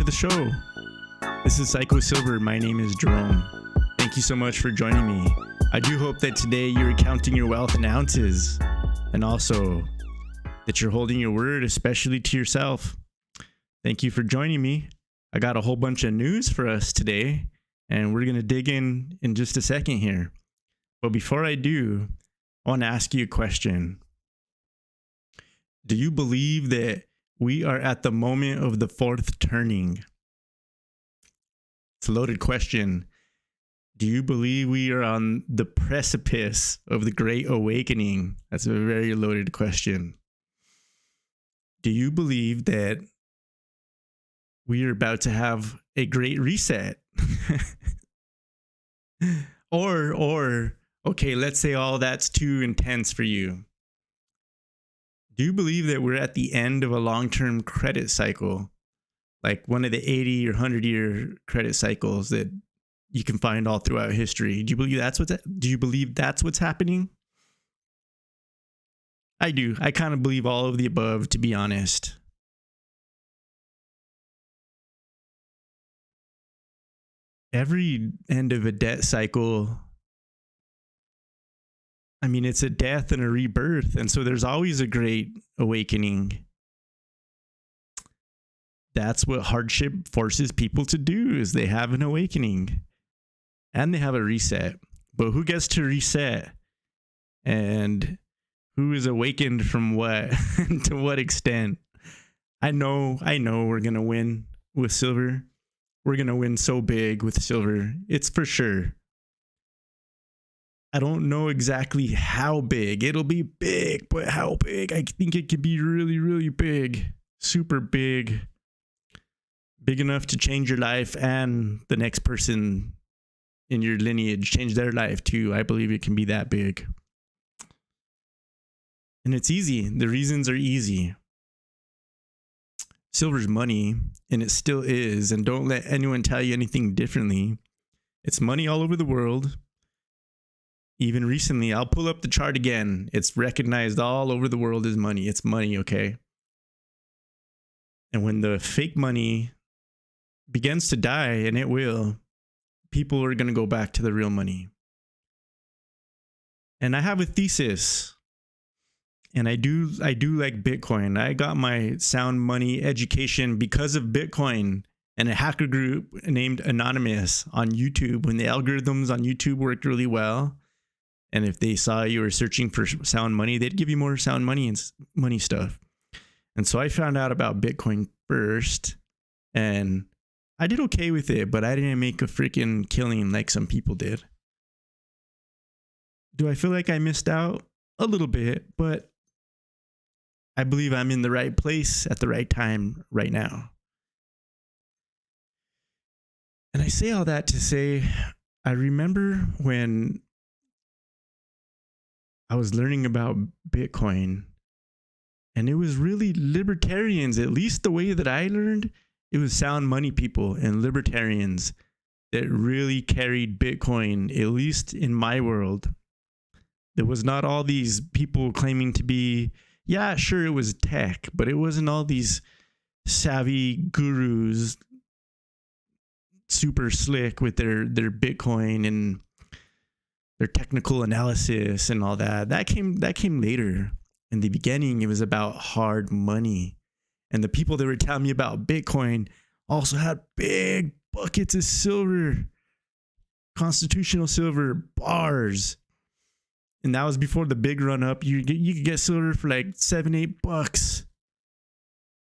the show. This is Psycho Silver. My name is Jerome. Thank you so much for joining me. I do hope that today you're counting your wealth in ounces, and also that you're holding your word, especially to yourself. Thank you for joining me. I got a whole bunch of news for us today, and we're going to dig in just a second here. But before I do, I want to ask you a question. Do you believe that we are at the moment of the fourth turning? It's a loaded question. Do you believe we are on the precipice of the Great Awakening? That's a very loaded question. Do you believe that we are about to have a great reset? or, okay, let's say all that's too intense for you. Do you believe that we're at the end of a long-term credit cycle, like one of the 80 or 100-year credit cycles that you can find all throughout history? Do you believe that's what's happening? I do. I kind of believe all of the above, to be honest. Every end of a debt cycle, I mean, it's a death and a rebirth. And so there's always a great awakening. That's what hardship forces people to do, is they have an awakening and they have a reset. But who gets to reset? And who is awakened from what? To what extent? I know we're going to win with silver. We're going to win so big with silver. It's for sure. I don't know exactly how big. It'll be big, but how big? I think it could be really, really big. Super big. Big enough to change your life and the next person in your lineage, change their life too. I believe it can be that big. And it's easy. The reasons are easy. Silver's money, and it still is. And don't let anyone tell you anything differently. It's money all over the world. Even recently, I'll pull up the chart again. It's recognized all over the world as money. It's money, okay? And when the fake money begins to die, and it will, people are going to go back to the real money. And I have a thesis. And I do like Bitcoin. I got my sound money education because of Bitcoin and a hacker group named Anonymous on YouTube. When the algorithms on YouTube worked really well, and if they saw you were searching for sound money, they'd give you more sound money and money stuff. And so I found out about Bitcoin first, and I did okay with it, but I didn't make a freaking killing like some people did. Do I feel like I missed out? A little bit, but I believe I'm in the right place at the right time right now. And I say all that to say, I remember when I was learning about Bitcoin, and it was really libertarians, at least the way that I learned. It was sound money people and libertarians that really carried Bitcoin, at least in my world. There was not all these people claiming to be, yeah, sure, it was tech, but it wasn't all these savvy gurus, super slick with their Bitcoin and their technical analysis and all that. That came later. In the beginning, it was about hard money. And the people that were telling me about Bitcoin also had big buckets of silver, constitutional silver, bars. And that was before the big run up. You could get silver for like $7-8.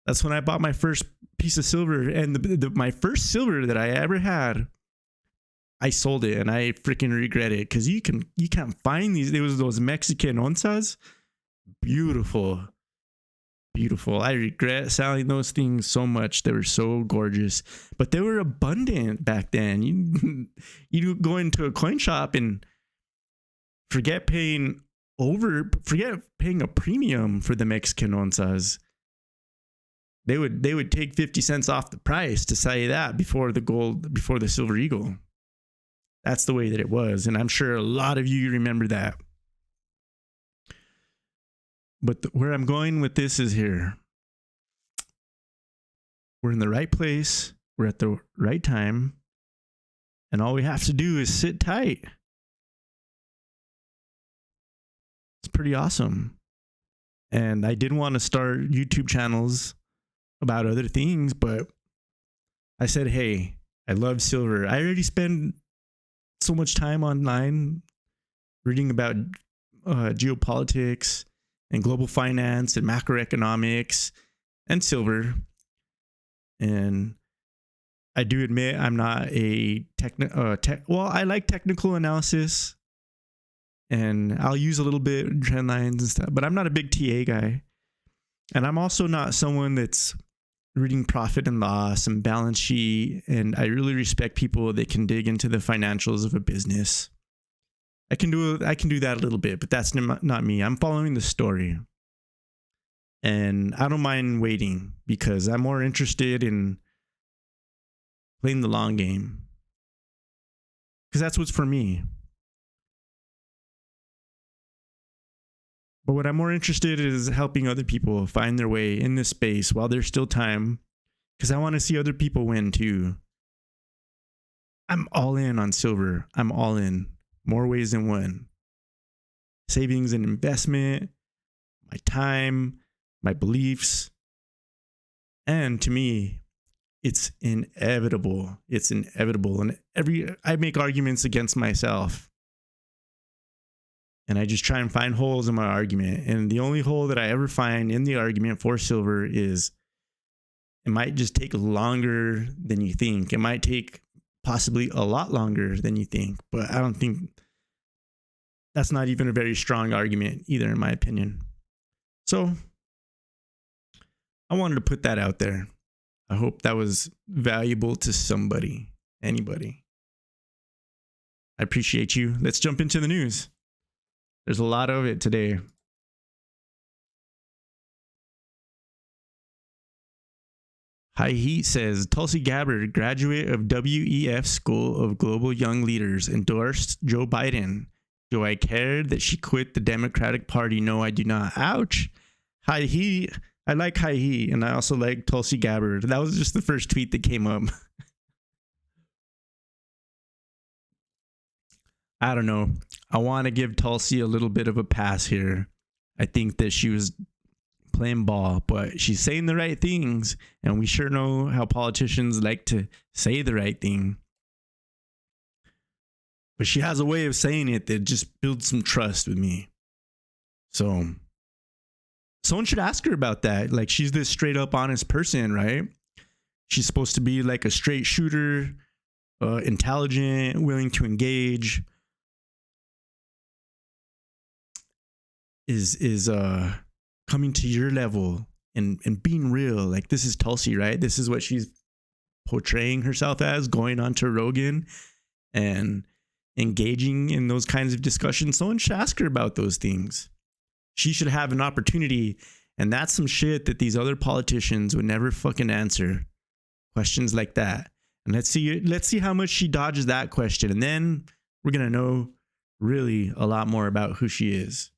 That's when I bought my first piece of silver. And my first silver that I ever had, I sold it, and I freaking regret it, because you can't find these. It was those Mexican onzas. Beautiful. I regret selling those things so much. They were so gorgeous, but they were abundant back then. You go into a coin shop and forget paying a premium for the Mexican onzas. They would take 50 cents off the price to sell you that before the Silver Eagle. That's the way that it was. And I'm sure a lot of you remember that. But where I'm going with this is here. We're in the right place We're at the right time. And all we have to do is sit tight. It's pretty awesome. And I did want to start YouTube channels about other things, but I said, hey, I love silver. I already spend so much time online reading about geopolitics and global finance and macroeconomics and silver. And I do admit I'm not a I like technical analysis, and I'll use a little bit of trend lines and stuff, but I'm not a big TA guy. And I'm also not someone that's reading profit and loss and balance sheet. And I really respect people that can dig into the financials of a business. I can do that a little bit, but that's not me. I'm following the story. And I don't mind waiting because I'm more interested in playing the long game. Because that's what's for me. But what I'm more interested in is helping other people find their way in this space while there's still time. Because I want to see other people win too. I'm all in on silver. I'm all in. More ways than one. Savings and investment, my time, my beliefs. And to me, it's inevitable. It's inevitable. And I make arguments against myself. And I just try and find holes in my argument. And the only hole that I ever find in the argument for silver is it might just take longer than you think. It might take possibly a lot longer than you think. But I don't think that's not even a very strong argument either, in my opinion. So I wanted to put that out there. I hope that was valuable to somebody, anybody. I appreciate you. Let's jump into the news. There's a lot of it today. High Heat says Tulsi Gabbard, graduate of WEF School of Global Young Leaders, endorsed Joe Biden. Do I care that she quit the Democratic Party? No, I do not. Ouch. High Heat. I like High Heat, and I also like Tulsi Gabbard. That was just the first tweet that came up. I don't know. I want to give Tulsi a little bit of a pass here. I think that she was playing ball, but she's saying the right things, and we sure know how politicians like to say the right thing. But she has a way of saying it that just builds some trust with me. So someone should ask her about that. Like, she's this straight up honest person, right? She's supposed to be like a straight shooter, intelligent, willing to engage. Is coming to your level and being real. Like, this is Tulsi, right? This is what she's portraying herself as, going on to Rogan and engaging in those kinds of discussions. Someone should ask her about those things. She should have an opportunity. And that's some shit that these other politicians would never fucking answer. Questions like that. And let's see how much she dodges that question. And then we're going to know really a lot more about who she is.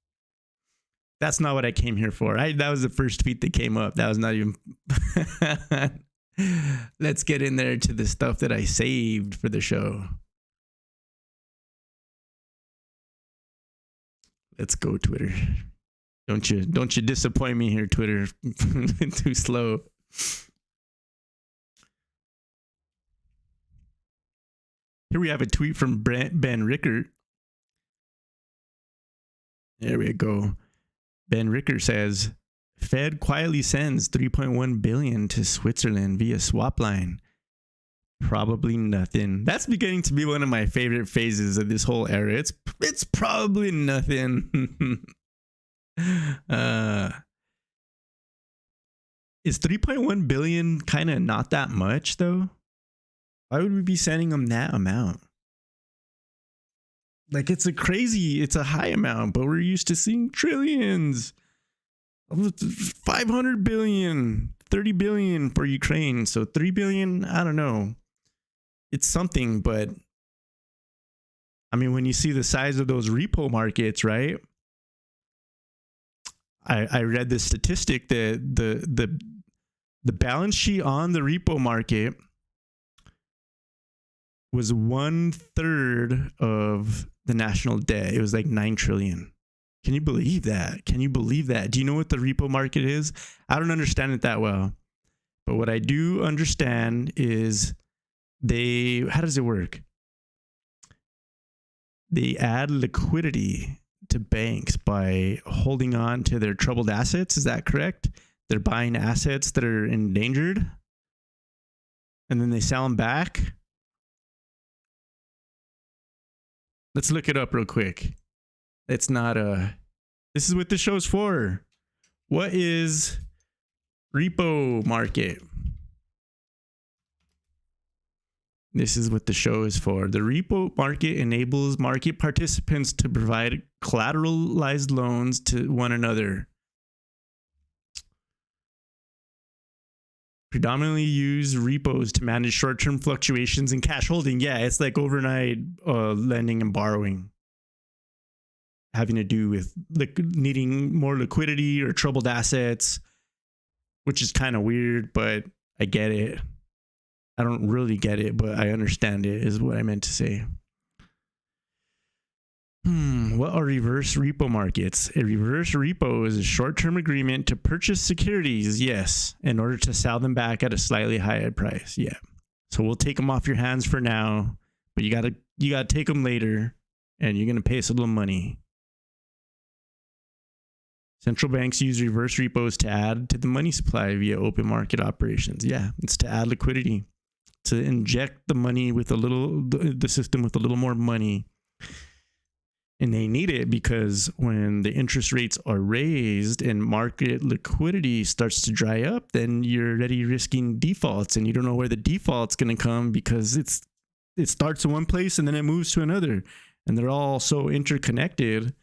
That's not what I came here for. That was the first tweet that came up. That was not even... Let's get in there to the stuff that I saved for the show. Let's go, Twitter. Don't you disappoint me here, Twitter. Too slow. Here we have a tweet from Ben Rickert. There we go. Ben Rickert says, Fed quietly sends $3.1 billion to Switzerland via swap line. Probably nothing. That's beginning to be one of my favorite phases of this whole era. It's probably nothing. Is 3.1 billion kind of not that much though? Why would we be sending them that amount? Like, it's a high amount, but we're used to seeing trillions. 500 billion, 30 billion for Ukraine. So 3 billion, I don't know. It's something, but I mean, when you see the size of those repo markets, right? I read this statistic that the balance sheet on the repo market was 1/3 of the national debt. It was like 9 trillion. Can you believe that? Can you believe that? Do you know what the repo market is? I don't understand it that well. But what I do understand is how does it work? They add liquidity to banks by holding on to their troubled assets. Is that correct? They're buying assets that are endangered and then they sell them back. Let's look it up real quick. It's not this is what the show's for. What is repo market? This is what the show is for. The repo market enables market participants to provide collateralized loans to one another. Predominantly use repos to manage short-term fluctuations in cash holding. Yeah, it's like overnight lending and borrowing, having to do with needing more liquidity or troubled assets, which is kind of weird, but I get it. I don't really get it, but I understand it is what I meant to say. What are reverse repo markets? A reverse repo is a short-term agreement to purchase securities, yes, in order to sell them back at a slightly higher price. Yeah. So we'll take them off your hands for now, but you gotta take them later, and you're gonna pay us a little money. Central banks use reverse repos to add to the money supply via open market operations. Yeah, it's to add liquidity, to inject the money with the system with a little more money. And they need it because when the interest rates are raised and market liquidity starts to dry up, then you're already risking defaults, and you don't know where the default's going to come because it starts in one place and then it moves to another, and they're all so interconnected,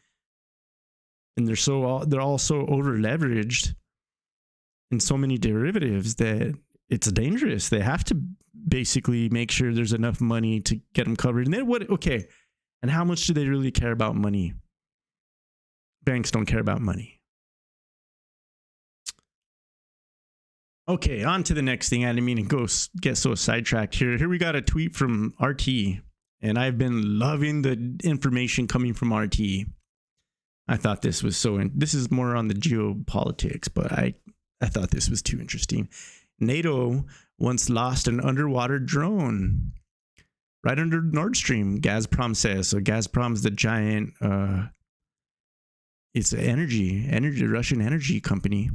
and they're all so over leveraged in so many derivatives that it's dangerous. They have to basically make sure there's enough money to get them covered. And then okay. And how much do they really care about money? Banks don't care about money. Okay, on to the next thing. I didn't mean to get so sidetracked here. Here we got a tweet from RT, and I've been loving the information coming from RT. I thought this was this is more on the geopolitics, but I thought this was too interesting. NATO once lost an underwater drone right under Nord Stream, Gazprom says. So Gazprom's the giant, it's energy, Russian energy company.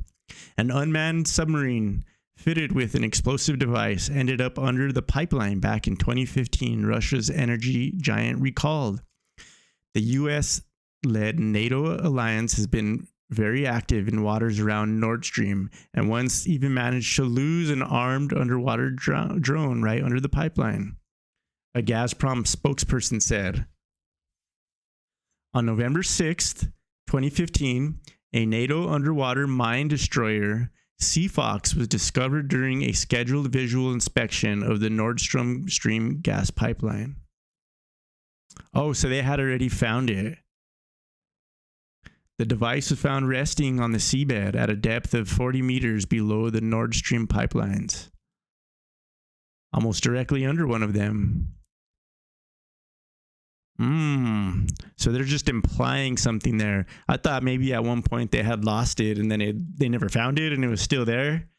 An unmanned submarine fitted with an explosive device ended up under the pipeline back in 2015, Russia's energy giant recalled. The US-led NATO alliance has been very active in waters around Nord Stream and once even managed to lose an armed underwater drone right under the pipeline. A Gazprom spokesperson said. On November 6th, 2015, a NATO underwater mine destroyer, Sea Fox, was discovered during a scheduled visual inspection of the Nord Stream gas pipeline. Oh, so they had already found it. The device was found resting on the seabed at a depth of 40 meters below the Nord Stream pipelines, almost directly under one of them. So they're just implying something there. I thought maybe at one point they had lost it and then they never found it and it was still there.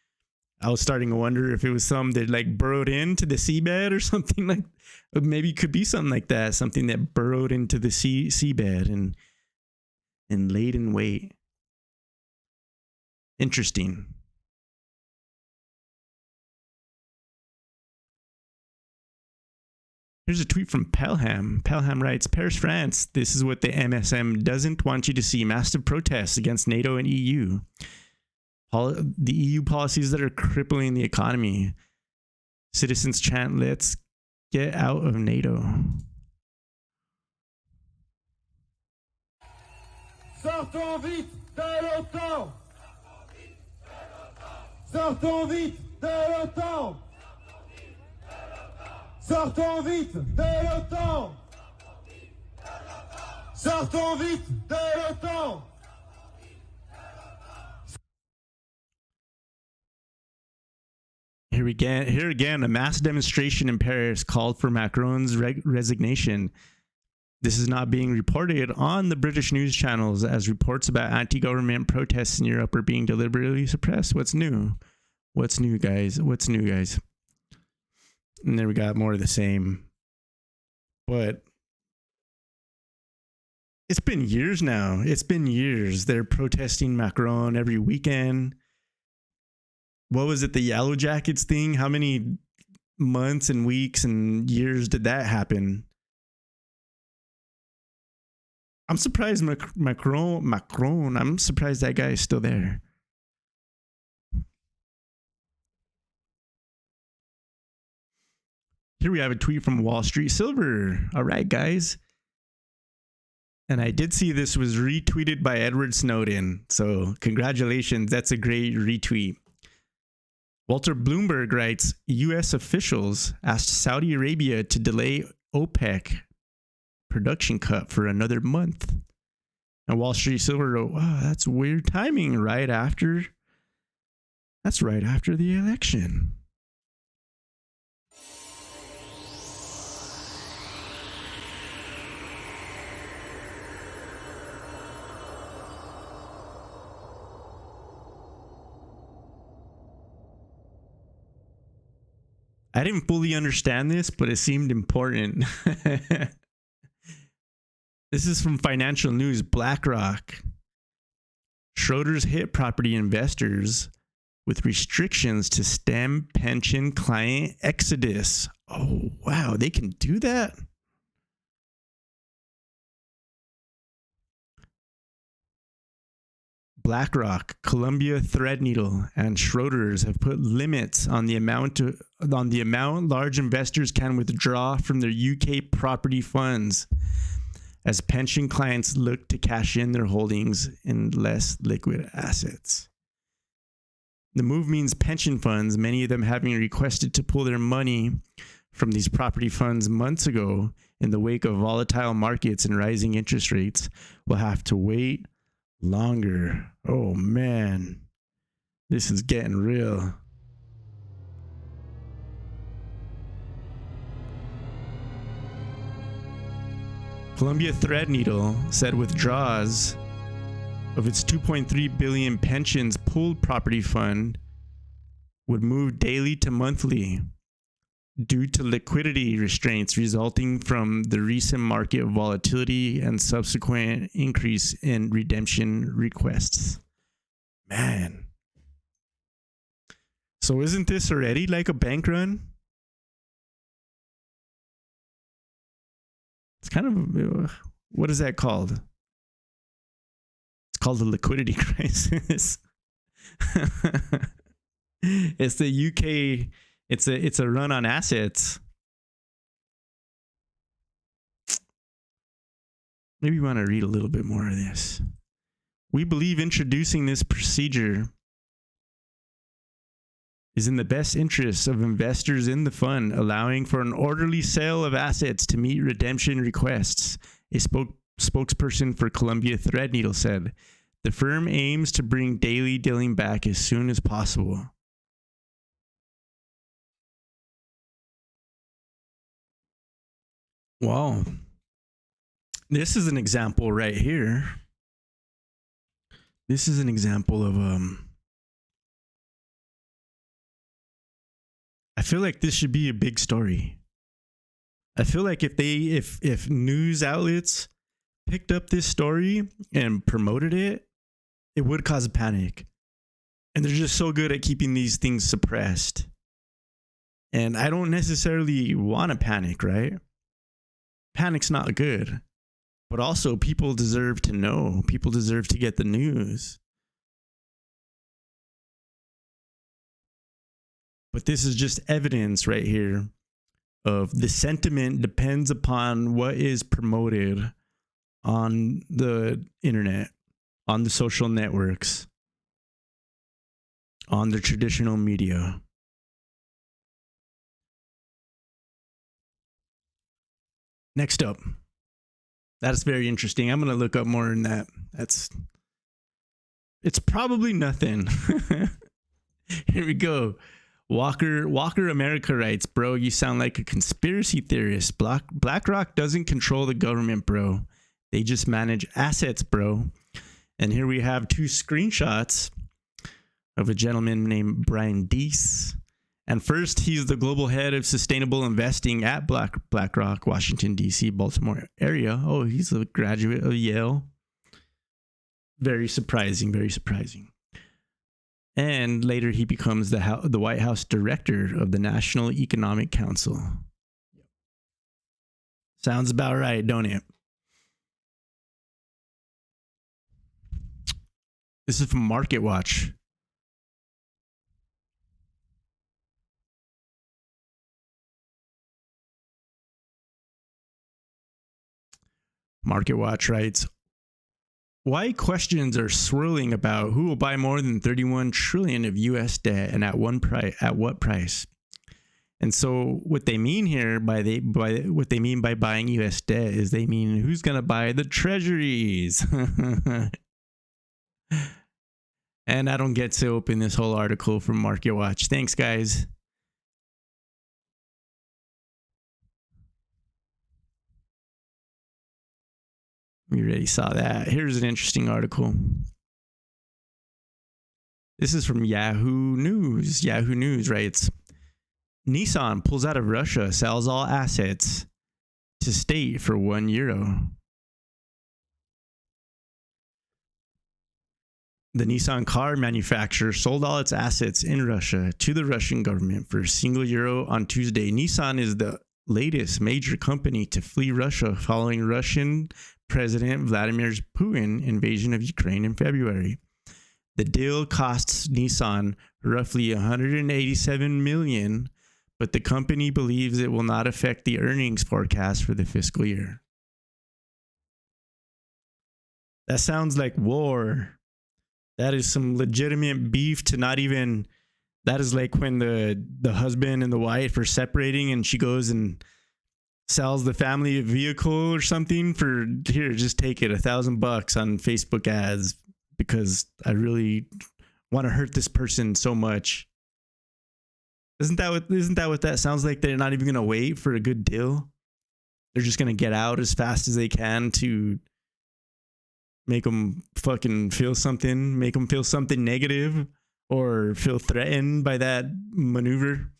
I was starting to wonder if it was some that like burrowed into the seabed or something like. Maybe it could be something like that, something that burrowed into the seabed and laid in wait. Interesting. Here's a tweet from Pelham. Pelham writes, Paris, France. This is what the MSM doesn't want you to see. Massive protests against NATO and EU. The EU policies that are crippling the economy. Citizens chant, let's get out of NATO. Sortons vite de l'OTAN! Sortons vite de l'OTAN! Sortons vite de l'OTAN! Sortons vite de l'OTAN! Here Here again, a mass demonstration in Paris called for Macron's resignation. This is not being reported on the British news channels, as reports about anti-government protests in Europe are being deliberately suppressed. What's new? What's new, guys? What's new, guys? And then we got more of the same. But it's been years now. It's been years. They're protesting Macron every weekend. What was it, the Yellow Jackets thing? How many months and weeks and years did that happen? I'm surprised Macron, I'm surprised that guy is still there. Here we have a tweet from Wall Street Silver. All right, guys. And I did see this was retweeted by Edward Snowden. So congratulations. That's a great retweet. Walter Bloomberg writes, U.S. officials asked Saudi Arabia to delay OPEC production cut for another month. And Wall Street Silver wrote, wow, that's weird timing right after the election. I didn't fully understand this, but it seemed important. This is from Financial News. BlackRock. Schroders hit property investors with restrictions to stem pension client exodus. Oh, wow. They can do that? BlackRock, Columbia Threadneedle, and Schroders have put limits on the amount large investors can withdraw from their UK property funds as pension clients look to cash in their holdings in less liquid assets. The move means pension funds, many of them having requested to pull their money from these property funds months ago in the wake of volatile markets and rising interest rates, will have to wait longer. Oh man, this is getting real. Columbia Threadneedle said withdrawals of its 2.3 billion pensions pooled property fund would move daily to monthly due to liquidity restraints resulting from the recent market volatility and subsequent increase in redemption requests. Man. So isn't this already like a bank run? It's kind of, what is that called? It's called the liquidity crisis. It's the UK, it's a run on assets. Maybe you want to read a little bit more of this. We believe introducing this procedure is in the best interests of investors in the fund, allowing for an orderly sale of assets to meet redemption requests, a spokesperson for Columbia Threadneedle said. The firm aims to bring daily dealing back as soon as possible. Wow. This is an example right here. This is an example of I feel like this should be a big story. I feel like if news outlets picked up this story and promoted it, it would cause a panic. And they're just so good at keeping these things suppressed. And I don't necessarily want to panic, right? Panic's not good. But also, people deserve to know. People deserve to get the news. But this is just evidence right here of the sentiment depends upon what is promoted on the internet, on the social networks, on the traditional media. Next up. That's very interesting. I'm going to look up more in that. It's probably nothing. Here we go. Walker America writes, bro, you sound like a conspiracy theorist. BlackRock doesn't control the government, bro. They just manage assets, bro. And here we have two screenshots of a gentleman named Brian Deese. And first, he's the global head of sustainable investing at BlackRock, Washington, D.C., Baltimore area. Oh, he's a graduate of Yale. Very surprising, very surprising. And later, he becomes the White House director of the National Economic Council. Sounds about right, don't it? This is from Market Watch. Market Watch writes, why questions are swirling about who will buy more than 31 trillion of US debt and at what price? And so what they mean here by what they mean by buying US debt is they mean who's going to buy the treasuries. And I don't get to open this whole article from Market Watch. Thanks, guys. We already saw that. Here's an interesting article. This is from Yahoo News. Yahoo News writes, Nissan pulls out of Russia, sells all assets to state for €1. The Nissan car manufacturer sold all its assets in Russia to the Russian government for €1 on Tuesday. Nissan is the latest major company to flee Russia following Russian President Vladimir Putin's invasion of Ukraine in February. The deal costs Nissan roughly $187 million, but the company believes it will not affect the earnings forecast for the fiscal year. That sounds like war. That is some legitimate beef to not even. That is like when the husband and the wife are separating and she goes and sells the family a vehicle or something for, here, just take it, $1,000 on Facebook ads because I really want to hurt this person so much. Isn't that what that sounds like? They're not even going to wait for a good deal. They're just going to get out as fast as they can to make them fucking feel something, make them feel something negative or feel threatened by that maneuver.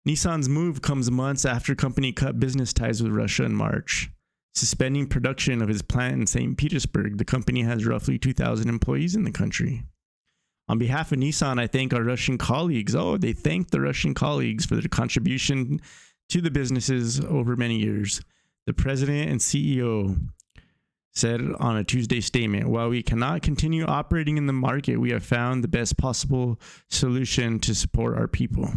Nissan's move comes months after company cut business ties with Russia in March, suspending production of its plant in St. Petersburg. The company has roughly 2,000 employees in the country. On behalf of Nissan, I thank our Russian colleagues. Oh, they thanked the Russian colleagues for their contribution to the businesses over many years. The president and CEO said on a Tuesday statement, while we cannot continue operating in the market, we have found the best possible solution to support our people.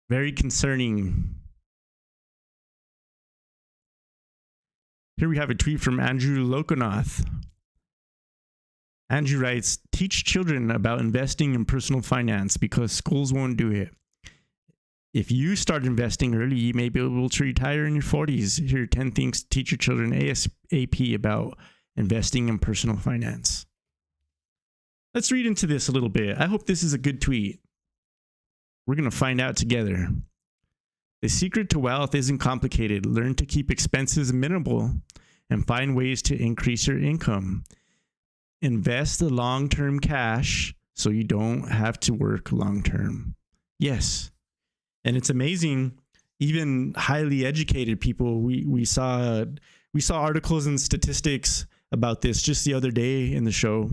Very concerning. Here we have a tweet from Andrew Lokonath. Andrew writes, teach children about investing in personal finance because schools won't do it. If you start investing early, you may be able to retire in your 40s. Here are 10 things to teach your children ASAP about investing in personal finance. Let's read into this a little bit. I hope this is a good tweet. We're going to find out together. The secret to wealth isn't complicated. Learn to keep expenses minimal and find ways to increase your income. Invest the long-term cash so you don't have to work long-term. Yes. And it's amazing, even highly educated people, we saw articles and statistics about this just the other day in the show.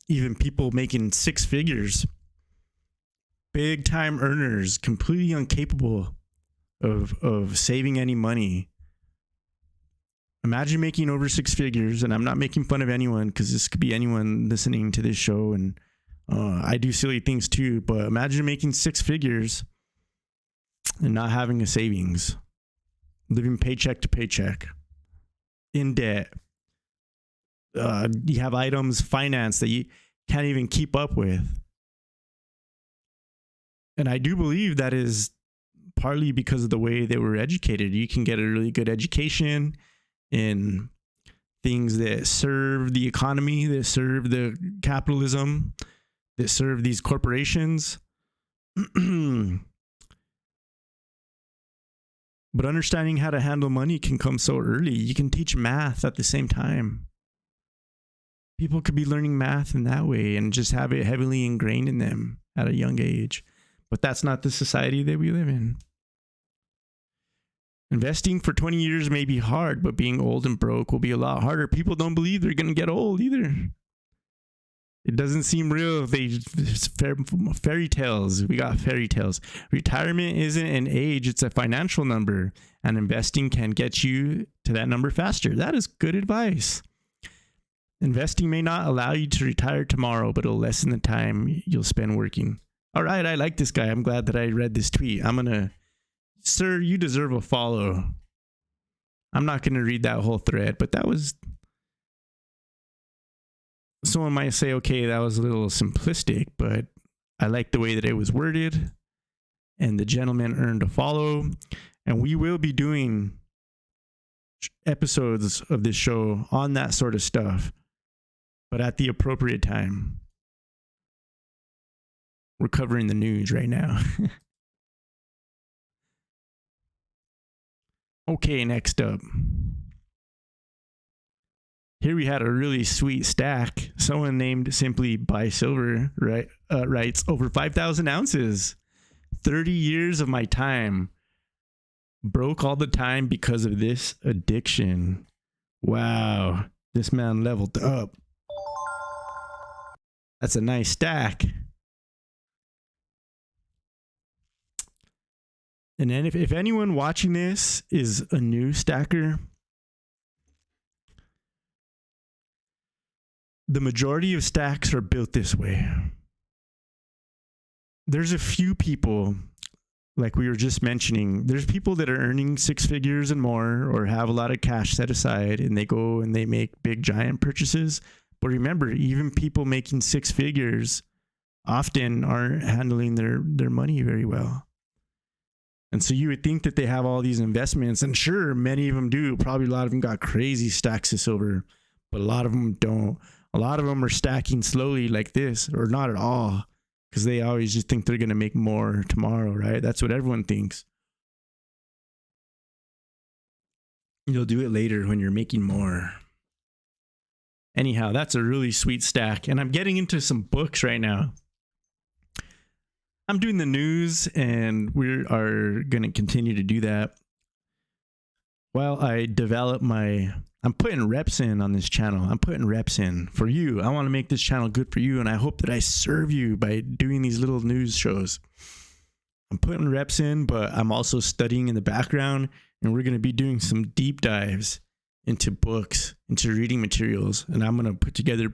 Even people making six figures, big time earners, completely incapable of saving any money. Imagine making over six figures, and I'm not making fun of anyone because this could be anyone listening to this show, and I do silly things too, but imagine making six figures and not having a savings, living paycheck to paycheck, in debt. You have items financed that you can't even keep up with. And I do believe that is partly because of the way they were educated. You can get a really good education in things that serve the economy, that serve the capitalism, that serve these corporations. But understanding how to handle money can come so early. You can teach math at the same time. People could be learning math in that way and just have it heavily ingrained in them at a young age. But that's not the society that we live in. Investing for 20 years may be hard, but being old and broke will be a lot harder. People don't believe they're going to get old either. It doesn't seem real. Fairy tales. We got fairy tales. Retirement isn't an age, it's a financial number. And investing can get you to that number faster. That is good advice. Investing may not allow you to retire tomorrow, but it'll lessen the time you'll spend working. All right, I like this guy. I'm glad that I read this tweet. Sir, you deserve a follow. I'm not going to read that whole thread, but that was... Someone might say, okay, that was a little simplistic, but I like the way that it was worded, and the gentleman earned a follow. And we will be doing episodes of this show on that sort of stuff, but at the appropriate time. We're covering the news right now. Okay, next up. Here we had a really sweet stack. Someone named simply Buy Silver writes, over 5,000 ounces. 30 years of my time. Broke all the time because of this addiction. Wow. This man leveled up. That's a nice stack. And then if anyone watching this is a new stacker, the majority of stacks are built this way. There's a few people, like we were just mentioning, there's people that are earning 6 figures and more or have a lot of cash set aside and they go and they make big giant purchases. But remember, even people making 6 figures often aren't handling their money very well. And so you would think that they have all these investments, and sure, many of them do. Probably a lot of them got crazy stacks of silver, but a lot of them don't. A lot of them are stacking slowly like this, or not at all, because they always just think they're going to make more tomorrow, right? That's what everyone thinks. You'll do it later when you're making more. Anyhow, that's a really sweet stack, and I'm getting into some books right now. I'm doing the news, and we are going to continue to do that while I develop I'm putting reps in on this channel. I'm putting reps in for you. I want to make this channel good for you, and I hope that I serve you by doing these little news shows. I'm putting reps in, but I'm also studying in the background, and we're going to be doing some deep dives into books, into reading materials, and I'm going to put together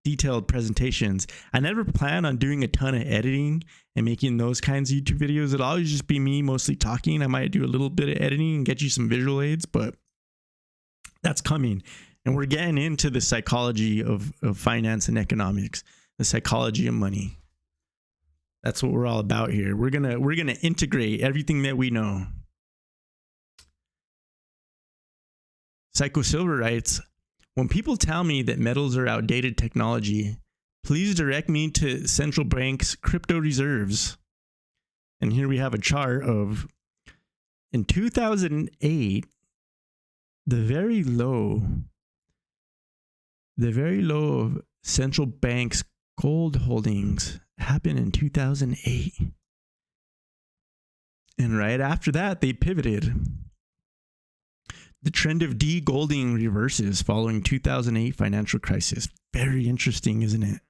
detailed presentations. I never plan on doing a ton of editing and making those kinds of YouTube videos. It'll always just be me mostly talking. I might do a little bit of editing and get you some visual aids, but that's coming. And we're getting into the psychology of finance and economics, the psychology of money. That's what we're all about here. We're gonna integrate everything that we know. Psycho Silver writes, when people tell me that metals are outdated technology, please direct me to central banks' crypto reserves. And here we have a chart of, in 2008, the very low of central banks' gold holdings happened in 2008. And right after that, they pivoted. The trend of de-golding reverses following 2008 financial crisis. Very interesting, isn't it?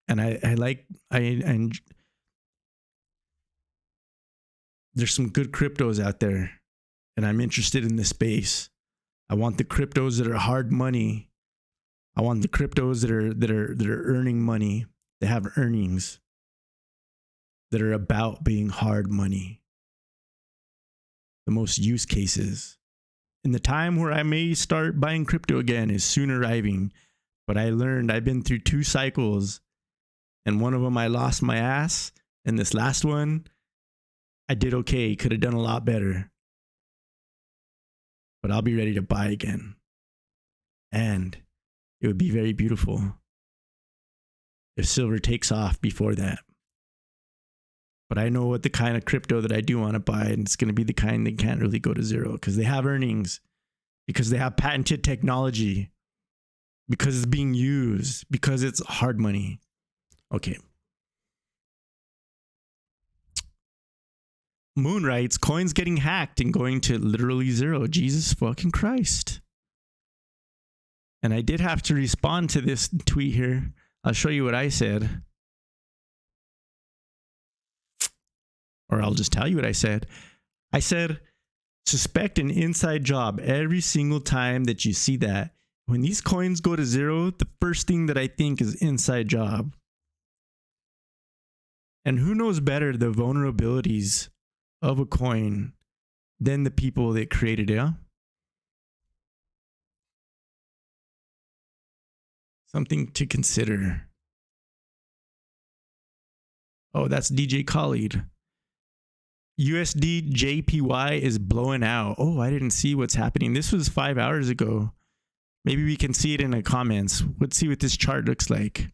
And there's some good cryptos out there, and I'm interested in this space. I want the cryptos that are hard money. I want the cryptos that are earning money. They have earnings that are about being hard money. The most use cases. And the time where I may start buying crypto again is soon arriving. But I learned, I've been through 2 cycles, and one of them I lost my ass, and this last one I did okay. Could have done a lot better. but I'll be ready to buy again. And it would be very beautiful if silver takes off before that. But I know what the kind of crypto that I do want to buy, and it's going to be the kind that can't really go to zero because they have earnings, because they have patented technology, because it's being used, because it's hard money. Okay. Moon writes, coins getting hacked and going to literally zero. Jesus fucking Christ. And I did have to respond to this tweet here. I'll show you what I said. Or I'll just tell you what I said. I said, suspect an inside job every single time that you see that. When these coins go to zero, the first thing that I think is inside job. And who knows better the vulnerabilities of a coin than the people that created it? Huh? Something to consider. Oh, that's DJ Khalid. USD JPY is blowing out. Oh, I didn't see what's happening. This was 5 hours ago. Maybe we can see it in the comments. Let's see what this chart looks like.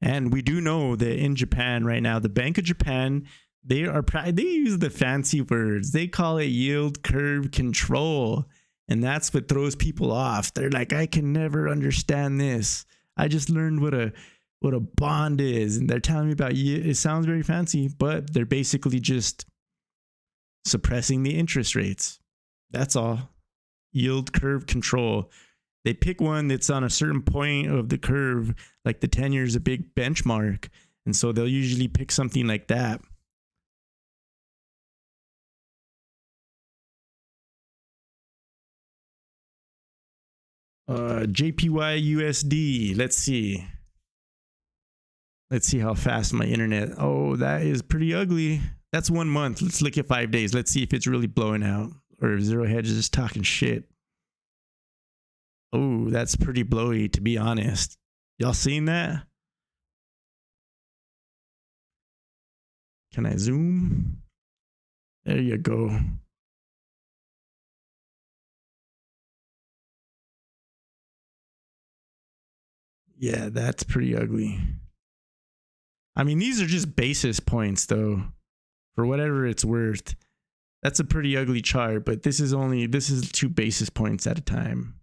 And we do know that in Japan right now, the Bank of Japan, they use the fancy words. They call it yield curve control. And that's what throws people off. They're like, I can never understand this. I just learned what a bond is, and they're telling me about it. Sounds very fancy, but they're basically just suppressing the interest rates. That's all. Yield curve control. They pick one that's on a certain point of the curve, like the 10 years, a big benchmark, and so they'll usually pick something like that. JPY USD. Let's see. Let's see how fast my internet. Oh, that is pretty ugly. That's 1 month. Let's look at 5 days. Let's see if it's really blowing out or if Zero Hedge is just talking shit. Oh, that's pretty blowy, to be honest. Y'all seen that? Can I zoom? There you go. Yeah, that's pretty ugly. I mean, these are just basis points, though, for whatever it's worth. That's a pretty ugly chart, but this is 2 basis points at a time.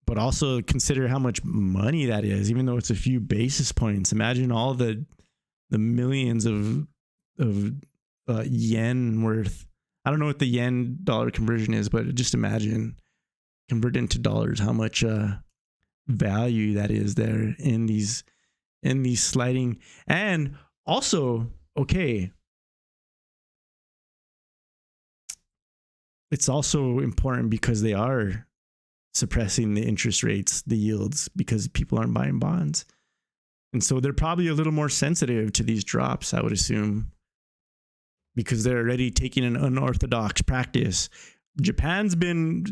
But also consider how much money that is, even though it's a few basis points. Imagine all the millions of yen worth. I don't know what the yen dollar conversion is, but just imagine, convert into dollars, how much value that is there in these sliding. And also, okay, it's also important because they are suppressing the interest rates, the yields, because people aren't buying bonds. And so they're probably a little more sensitive to these drops, I would assume, because they're already taking an unorthodox practice. Japan's been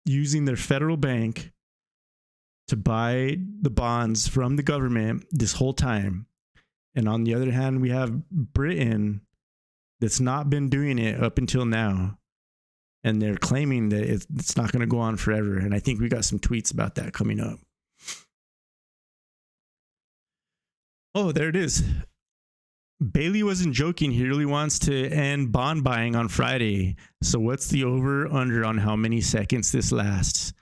using their federal bank to buy the bonds from the government this whole time. And on the other hand, we have Britain that's not been doing it up until now. And they're claiming that it's not going to go on forever. And I think we got some tweets about that coming up. Oh, there it is. Bailey wasn't joking. He really wants to end bond buying on Friday. So what's the over under on how many seconds this lasts?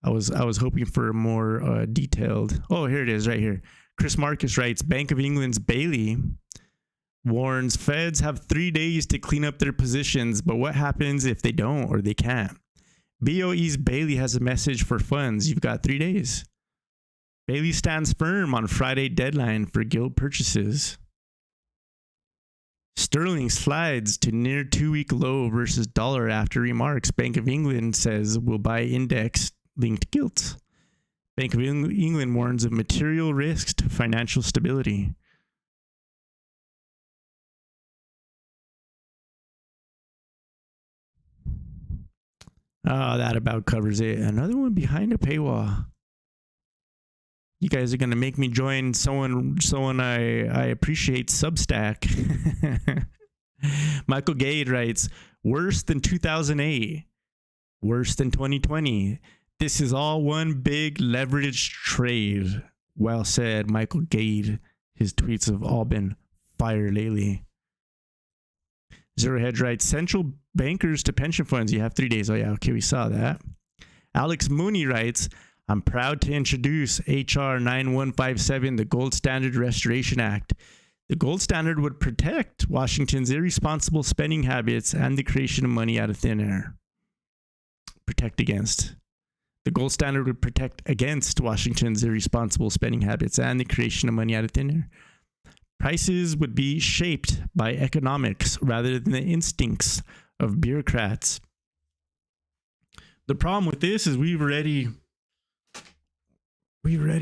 I was hoping for a more detailed. Oh, here it is right here. Chris Marcus writes, Bank of England's Bailey warns feds have 3 days to clean up their positions, but what happens if they don't or they can't? BOE's Bailey has a message for funds. You've got 3 days. Bailey stands firm on Friday deadline for gilt purchases. Sterling slides to near 2-week low versus dollar after remarks. Bank of England says will buy index-linked gilts. Bank of England warns of material risks to financial stability. Oh, that about covers it. Another one behind a paywall. You guys are gonna make me join someone I appreciate Substack. Michael Gade writes, worse than 2008, worse than 2020. This is all one big leveraged trade. Well said, Michael Gade. His tweets have all been fire lately. Zero Hedge writes, central bankers to pension funds. You have 3 days. Oh yeah, okay, we saw that. Alex Mooney writes, I'm proud to introduce HR 9157, the Gold Standard Restoration Act. The gold standard would protect Washington's irresponsible spending habits and the creation of money out of thin air. Protect against. The gold standard would protect against Washington's irresponsible spending habits and the creation of money out of thin air. Prices would be shaped by economics rather than the instincts of bureaucrats. The problem with this is we've already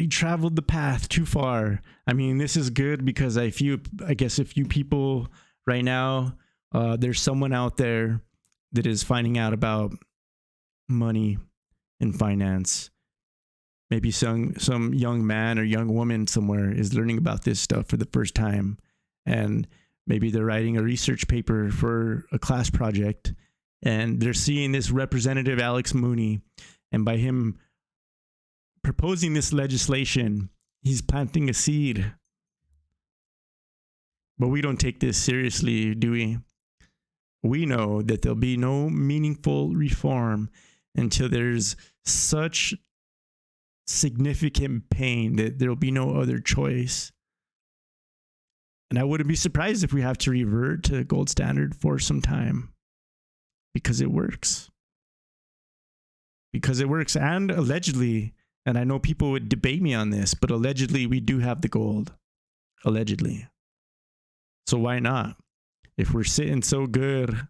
traveled the path too far. I mean, this is good because I guess a few people right now, there's someone out there that is finding out about money and finance. Maybe some young man or young woman somewhere is learning about this stuff for the first time, and maybe they're writing a research paper for a class project, and they're seeing this representative Alex Mooney, and by him proposing this legislation, he's planting a seed. But we don't take this seriously, do we? We know that there'll be no meaningful reform until there's such significant pain that there'll be no other choice. And I wouldn't be surprised if we have to revert to gold standard for some time, because it works. Because it works. And allegedly, and I know people would debate me on this, but allegedly we do have the gold. Allegedly. So why not? If we're sitting so good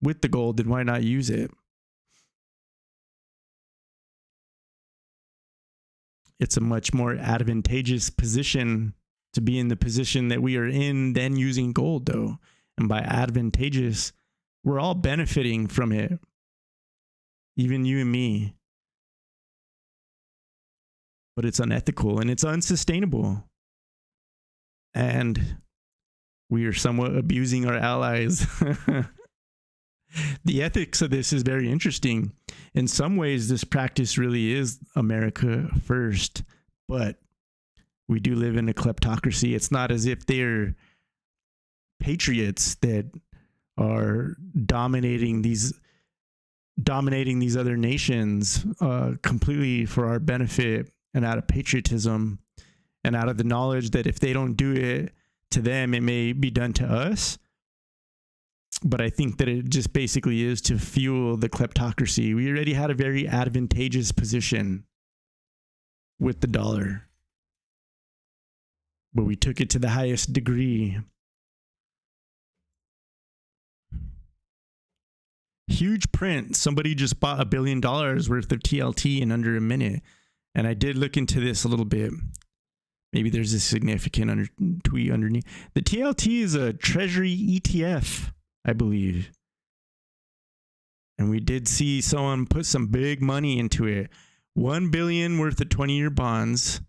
with the gold, then why not use it? It's a much more advantageous position to be in the position that we are in than using gold, though. And by advantageous, we're all benefiting from it. Even you and me. But it's unethical and it's unsustainable. And we are somewhat abusing our allies. The ethics of this is very interesting. In some ways, this practice really is America first, but we do live in a kleptocracy. It's not as if they're patriots that are dominating these other nations completely for our benefit and out of patriotism and out of the knowledge that if they don't do it to them, it may be done to us. But I think that it just basically is to fuel the kleptocracy. We already had a very advantageous position with the dollar, but we took it to the highest degree. Huge print. Somebody just bought $1 billion worth of TLT in under a minute. And I did look into this a little bit. Maybe there's a significant tweet underneath. The TLT is a treasury ETF, I believe. And we did see someone put some big money into it. $1 billion worth of 20-year bonds.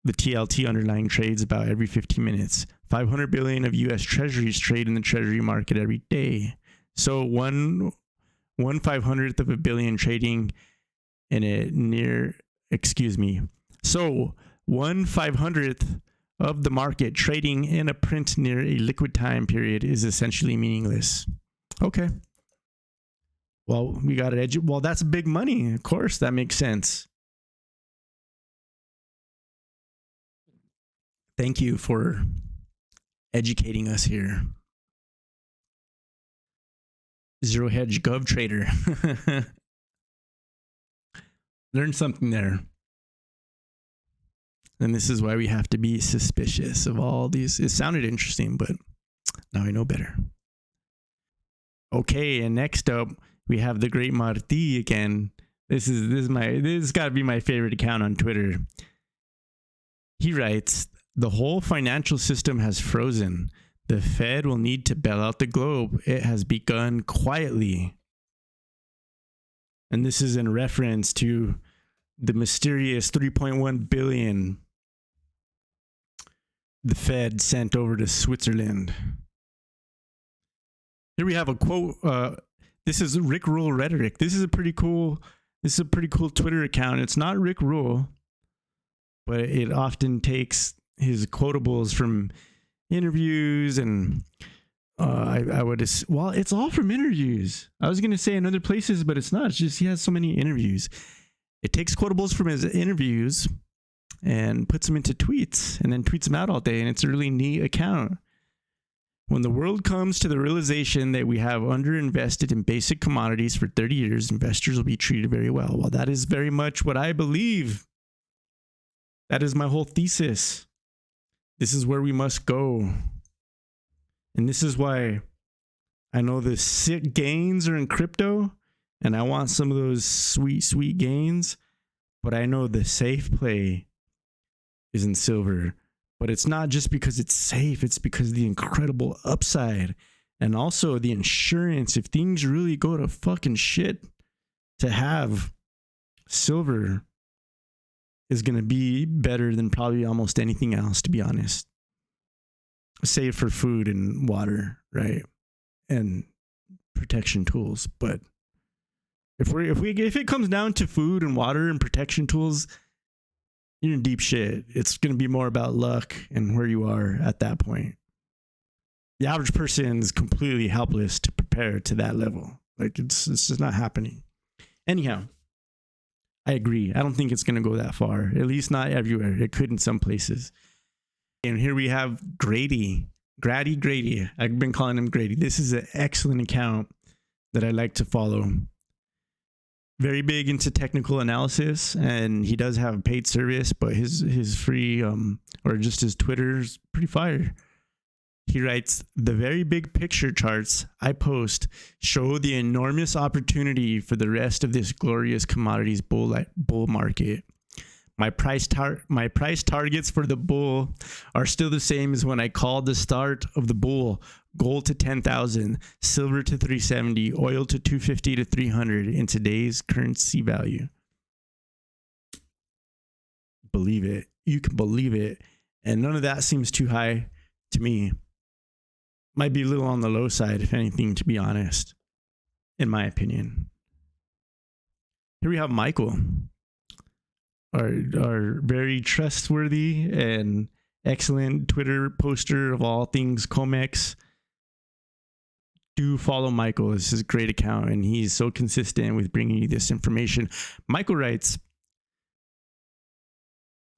The TLT underlying trades about every 15 minutes. 500 billion of US treasuries trade in the treasury market every day. So one 500th of a billion trading in a near, So 1/500th of the market trading in a print near a liquid time period is essentially meaningless. Okay. Well, we got it. Well, that's big money. Of course, that makes sense. Thank you for educating us here. Zero Hedge Gov Trader. Learned something there. And this is why we have to be suspicious of all these. It sounded interesting, but now I know better. Okay, and next up, we have the Great Marti again. This has got to be my favorite account on Twitter. He writes, the whole financial system has frozen. The Fed will need to bail out the globe. It has begun quietly. And this is in reference to the mysterious 3.1 billion the Fed sent over to Switzerland. Here we have a quote. This is Rick Rule Rhetoric. This is a pretty cool Twitter account. It's not Rick Rule, but it often takes his quotables from interviews, and it's all from interviews. I was going to say in other places, but it's not. It's just he has so many interviews. It takes quotables from his interviews and puts them into tweets and then tweets them out all day. And it's a really neat account. When the world comes to the realization that we have underinvested in basic commodities for 30 years, investors will be treated very well. Well, that is very much what I believe. That is my whole thesis. This is where we must go. And this is why I know the sick gains are in crypto, and I want some of those sweet, sweet gains. But I know the safe play is in silver. But it's not just because it's safe. It's because of the incredible upside. And also the insurance. If things really go to fucking shit, to have silver is going to be better than probably almost anything else, to be honest. Save for food and water, right? And protection tools. But if it comes down to food and water and protection tools, you're in deep shit. It's going to be more about luck and where you are at that point. The average person is completely helpless to prepare to that level. Like it's just not happening. Anyhow, I agree. I don't think it's going to go that far. At least not everywhere. It could in some places. And here we have Grady. I've been calling him Grady. This is an excellent account that I like to follow. Very big into technical analysis, and he does have a paid service, but his free or just his Twitter is pretty fire. He writes, the very big picture charts I post show the enormous opportunity for the rest of this glorious commodities bull market. My price targets for the bull are still the same as when I called the start of the bull. Gold to 10,000, silver to 370, oil to 250 to 300 in today's currency value. Believe it. You can believe it. And none of that seems too high to me. Might be a little on the low side, if anything, to be honest, in my opinion. Here we have Michael, our very trustworthy and excellent Twitter poster of all things Comex. Do follow Michael. This is a great account, and he's so consistent with bringing you this information. Michael writes,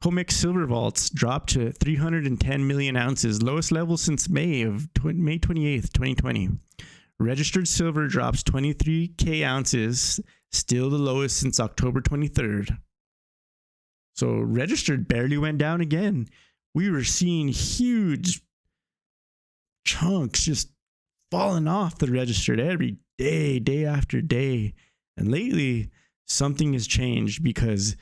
Comex silver vaults dropped to 310 million ounces, lowest level since May 28th, 2020. Registered silver drops 23K ounces, still the lowest since October 23rd. So registered barely went down again. We were seeing huge chunks just falling off the registered every day, day after day. And lately, something has changed because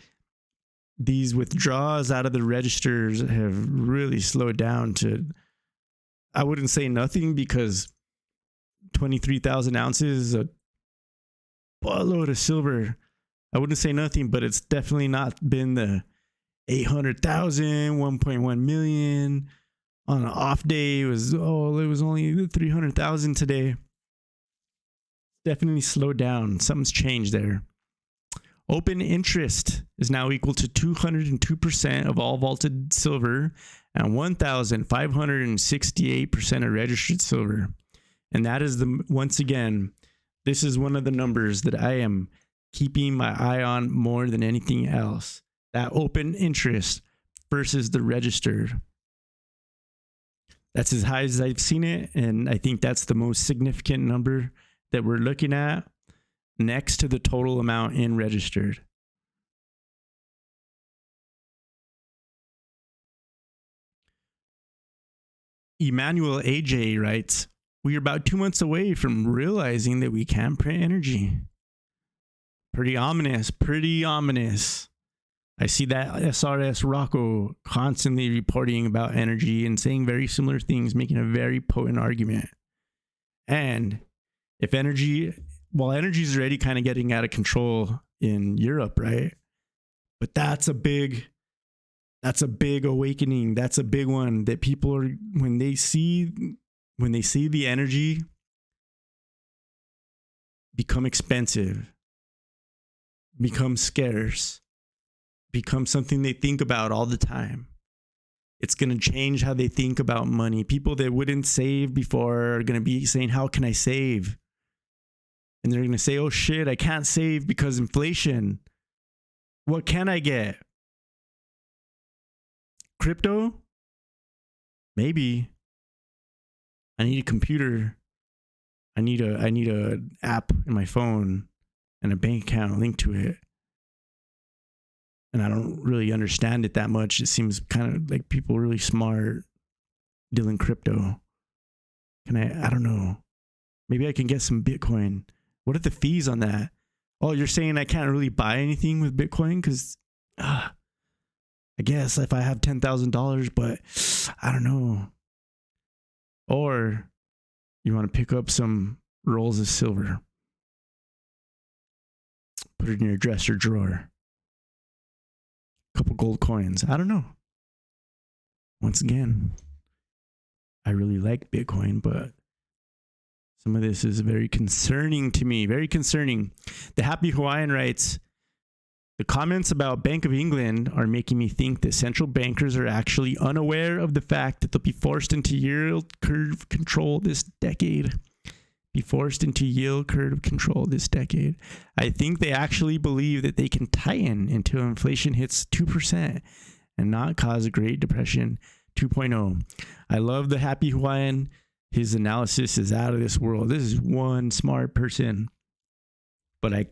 these withdrawals out of the registers have really slowed down to, I wouldn't say nothing, because 23,000 ounces is a buttload of silver. I wouldn't say nothing, but it's definitely not been the 800,000, 1.1 million. On an off day, it was only 300,000 today. Definitely slowed down. Something's changed there. Open interest is now equal to 202% of all vaulted silver and 1,568% of registered silver. And that is once again, this is one of the numbers that I am keeping my eye on more than anything else. That open interest versus the registered. That's as high as I've seen it, and I think that's the most significant number that we're looking at, next to the total amount in registered. Emmanuel AJ writes, we are about 2 months away from realizing that we can't print energy. Pretty ominous, pretty ominous. I see that SRS Rocco constantly reporting about energy and saying very similar things, making a very potent argument. And if energy is already kind of getting out of control in Europe, right? But that's a big awakening. That's a big one that people are, when they see the energy become expensive, become scarce, become something they think about all the time. It's going to change how they think about money. People that wouldn't save before are going to be saying, how can I save? And they're going to say, oh shit, I can't save because inflation. What can I get? Crypto? Maybe. I need a computer. I need a app in my phone and a bank account linked to it. And I don't really understand it that much. It seems kind of like people really smart dealing crypto. I don't know. Maybe I can get some Bitcoin. What are the fees on that? Oh, you're saying I can't really buy anything with Bitcoin? Because I guess if I have $10,000, but I don't know. Or you want to pick up some rolls of silver. Put it in your dresser drawer. Couple gold coins. I don't know. Once again, I really like Bitcoin, but some of this is very concerning to me. Very concerning. The Happy Hawaiian writes, the comments about Bank of England are making me think that central bankers are actually unaware of the fact that they'll be forced into yield curve control this decade. I think they actually believe that they can tighten until inflation hits 2% and not cause a Great Depression 2.0. I love the Happy Hawaiian. His analysis is out of this world. This is one smart person. But I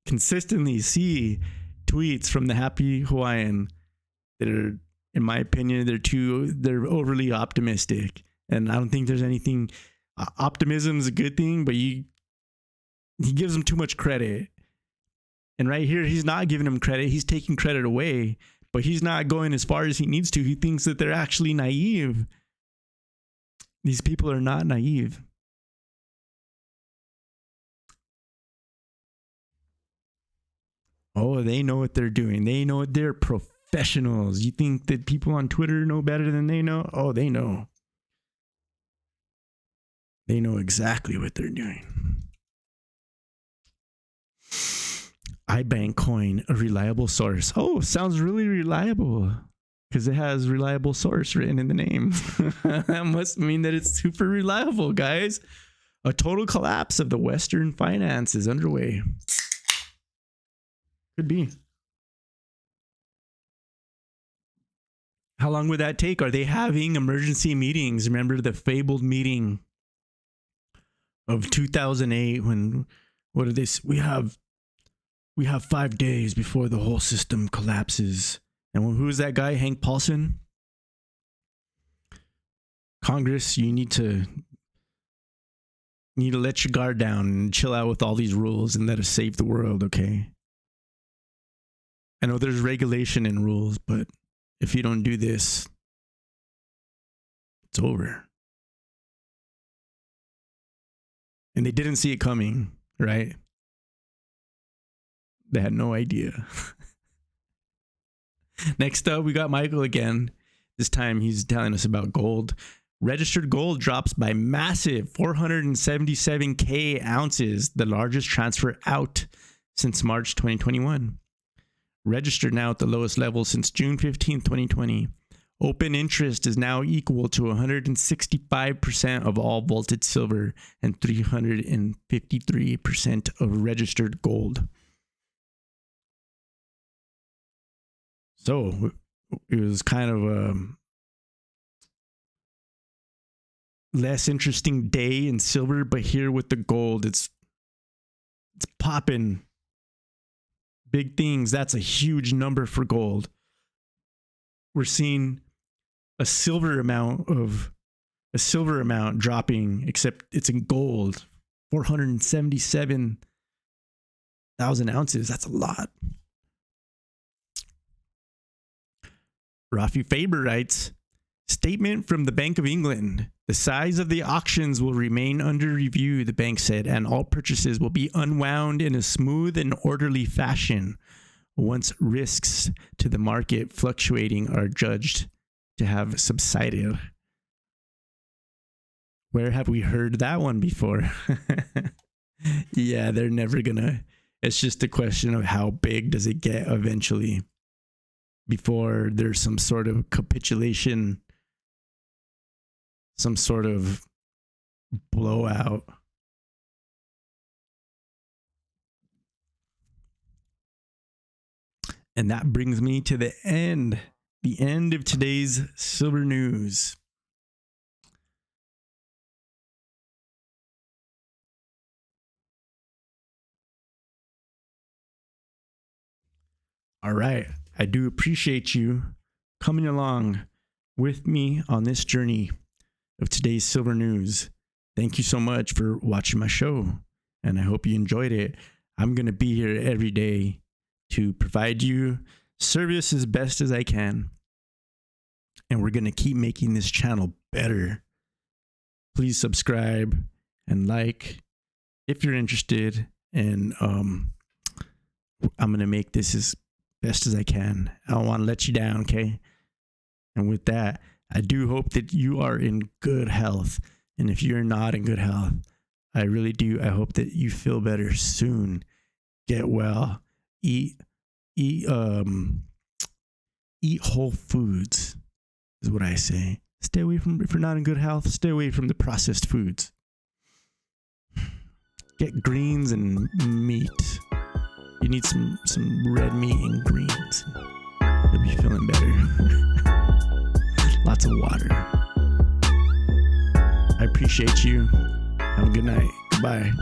consistently see tweets from the Happy Hawaiian that are, in my opinion, they're overly optimistic. And I don't think there's anything. Optimism is a good thing, but he gives them too much credit. And right here, he's not giving them credit. He's taking credit away, but he's not going as far as he needs to. He thinks that they're actually naive. These people are not naive. Oh, they know what they're doing. They know what they're professionals. You think that people on Twitter know better than they know? Oh, they know. They know exactly what they're doing. iBank coin, a reliable source. Oh, sounds really reliable because it has reliable source written in the name. That must mean that it's super reliable, guys. A total collapse of the Western finance is underway. Could be. How long would that take? Are they having emergency meetings? Remember the fabled meeting of 2008 when, what did they say? We have 5 days before the whole system collapses. And who is that guy? Hank Paulson? Congress, you need to let your guard down and chill out with all these rules and let us save the world, okay? I know there's regulation and rules, but if you don't do this, it's over. And they didn't see it coming, right? They had no idea. Next up, we got Michael again. This time he's telling us about gold. Registered gold drops by massive 477K ounces, the largest transfer out since March 2021. Registered now at the lowest level since June 15, 2020. Open interest is now equal to 165% of all vaulted silver and 353% of registered gold. So it was kind of a less interesting day in silver, but here with the gold, it's popping. Big things. That's a huge number for gold. We're seeing a silver amount dropping, except it's in gold. 477,000 ounces. That's a lot. Rafi Faber writes, statement from the Bank of England. The size of the auctions will remain under review, the bank said, and all purchases will be unwound in a smooth and orderly fashion. once risks to the market fluctuating are judged to have subsided. Where have we heard that one before? Yeah, they're never gonna. It's just a question of how big does it get eventually before there's some sort of capitulation, some sort of blowout. And that brings me to the end of today's silver news. All right. I do appreciate you coming along with me on this journey of today's silver news. Thank you so much for watching my show, and I hope you enjoyed it. I'm going to be here every day to provide you service as best as I can, and we're going to keep making this channel better. Please subscribe and like if you're interested, and I'm going to make this as best as I can. I don't want to let you down, okay? And with that, I do hope that you are in good health. And if you're not in good health, I really do. I hope that you feel better soon. Get well. Eat whole foods is what I say. Stay away from, if you're not in good health, stay away from the processed foods. Get greens and meat. You need some red meat and greens. You'll be feeling better. Lots of water. I appreciate you. Have a good night. Goodbye.